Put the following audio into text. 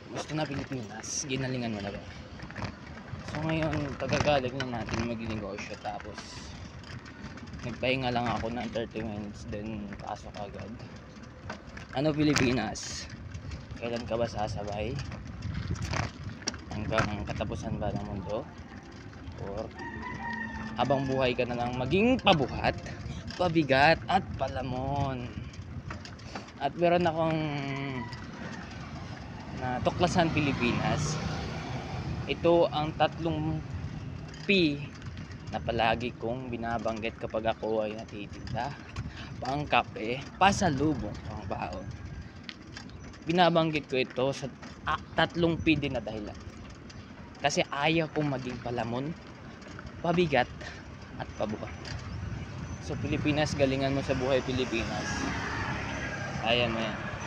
Gusto na Pilipinas, ginalingan mo na ba? So ngayon, tagagaling na natin magnegosyo, tapos nagpahinga lang ako ng 30 minutes, then pasok agad. Ano Pilipinas? Kailan ka ba sasabay? Hanggang katapusan ba ng mundo? Or habang buhay ka na lang maging pabuhat, pabigat at palamon? At meron akong natuklasan Pilipinas. Ito ang tatlong P na palagi kong binabanggit kapag ako ay natitinda: pangkape, pasalubong, pangbaon. Binabanggit ko ito sa tatlong P din na dahilan. Kasi ayaw kong maging palamon, pabigat at pabuhat. So Pilipinas, galingan mo sa buhay Pilipinas. Kaya mo yan.